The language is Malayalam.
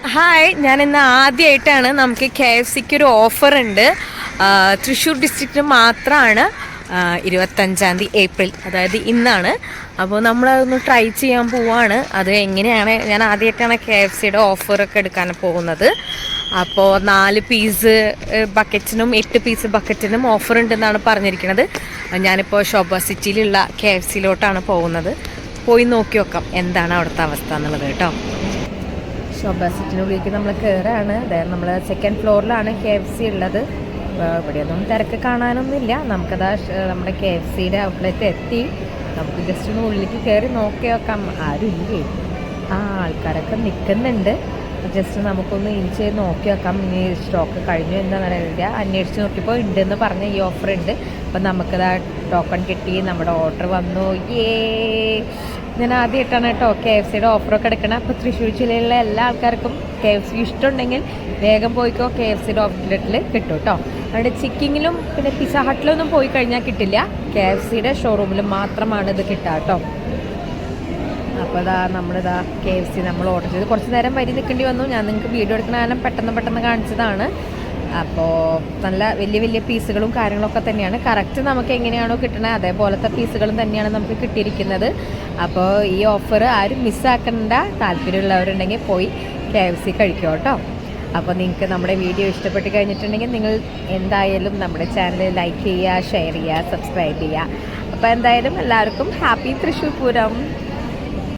ഹായ്, ഞാൻ ഇന്ന് ആദ്യമായിട്ടാണ് നമുക്ക് KFCക്ക് ഒരു ഓഫർ ഉണ്ട്. തൃശ്ശൂർ ഡിസ്ട്രിക്റ്റിന് മാത്രമാണ് 25 ഏപ്രിൽ, അതായത് ഇന്നാണ്. അപ്പോൾ നമ്മളതൊന്ന് ട്രൈ ചെയ്യാൻ പോവാണ്. അത് എങ്ങനെയാണ്, ഞാൻ ആദ്യമായിട്ടാണ് KFCയുടെ ഓഫറൊക്കെ എടുക്കാൻ പോകുന്നത്. അപ്പോൾ 4 പീസ് ബക്കറ്റിനും 8 പീസ് ബക്കറ്റിനും ഓഫർ ഉണ്ടെന്നാണ് പറഞ്ഞിരിക്കുന്നത്. ഞാനിപ്പോൾ ഷോബ സിറ്റിയിലുള്ള KFCയിലോട്ടാണ് പോകുന്നത്. പോയി നോക്കി നോക്കാം എന്താണ് അവിടുത്തെ അവസ്ഥ എന്നുള്ളത് കേട്ടോ. ഷോബ സിറ്റിനുള്ളിലേക്ക് നമ്മൾ കയറാണ്. അതായത് നമ്മൾ സെക്കൻഡ് ഫ്ലോറിലാണ് KFC ഉള്ളത്. ഇവിടെയൊന്നും തിരക്ക് കാണാനൊന്നുമില്ല. നമുക്കതാ നമ്മുടെ KFCയുടെ ഔട്ട്ലെറ്റ് എത്തി. നമുക്ക് ജസ്റ്റ് ഒന്ന് ഉള്ളിലേക്ക് കയറി നോക്കി നോക്കാം. ആരും ഇല്ലേ? ആൾക്കാരൊക്കെ നിൽക്കുന്നുണ്ട്. ജസ്റ്റ് നമുക്കൊന്ന് ഇൻ ചെയ്ത് നോക്കി നോക്കാം. ഇനി സ്റ്റോക്ക് കഴിഞ്ഞു എന്താണെന്ന് അറിയില്ല. അന്വേഷിച്ച് നോക്കിയപ്പോൾ ഉണ്ടെന്ന് പറഞ്ഞ ഈ ഓഫർ ഉണ്ട്. അപ്പം നമുക്കതാ ടോക്കൺ കിട്ടി, നമ്മുടെ ഓർഡർ വന്നു. ഞാൻ ആദ്യമായിട്ടാണ് കേട്ടോ KFCയുടെ ഓഫറൊക്കെ എടുക്കണം. അപ്പോൾ തൃശ്ശൂർ ജില്ലയിലെ എല്ലാ ആൾക്കാർക്കും KFC ഇഷ്ടമുണ്ടെങ്കിൽ വേഗം പോയിക്കോ, KFCയുടെ ഔട്ട്ലെറ്റിൽ കിട്ടും കേട്ടോ. അവിടെ ചിക്കിങ്ങിലും പിന്നെ പിസ്സ ഹട്ടിലൊന്നും പോയി കഴിഞ്ഞാൽ കിട്ടില്ല. KFCയുടെ ഷോറൂമിൽ മാത്രമാണ് ഇത് കിട്ടുക കേട്ടോ. അപ്പോൾ നമ്മളിതാ KFC നമ്മൾ ഓർഡർ ചെയ്ത് കുറച്ച് നേരം വരി നിൽക്കേണ്ടി വന്നു. ഞാൻ നിങ്ങൾക്ക് വീഡിയോ എടുക്കുന്ന കാരണം പെട്ടെന്ന് കാണിച്ചതാണ്. അപ്പോൾ നല്ല വലിയ പീസുകളും കാര്യങ്ങളൊക്കെ തന്നെയാണ്. കറക്റ്റ് നമുക്ക് എങ്ങനെയാണോ കിട്ടണത് അതേപോലത്തെ പീസുകളും തന്നെയാണ് നമുക്ക് കിട്ടിയിരിക്കുന്നത്. അപ്പോൾ ഈ ഓഫർ ആരും മിസ്സാക്കണ്ട. താല്പര്യമുള്ളവരുണ്ടെങ്കിൽ പോയി KFC കഴിക്കുക കേട്ടോ. അപ്പോൾ നിങ്ങൾക്ക് നമ്മുടെ വീഡിയോ ഇഷ്ടപ്പെട്ട് കഴിഞ്ഞിട്ടുണ്ടെങ്കിൽ നിങ്ങൾ എന്തായാലും നമ്മുടെ ചാനൽ ലൈക്ക് ചെയ്യുക, ഷെയർ ചെയ്യുക, സബ്സ്ക്രൈബ് ചെയ്യുക. അപ്പോൾ എന്തായാലും എല്ലാവർക്കും ഹാപ്പി തൃശ്ശൂർ പൂരം.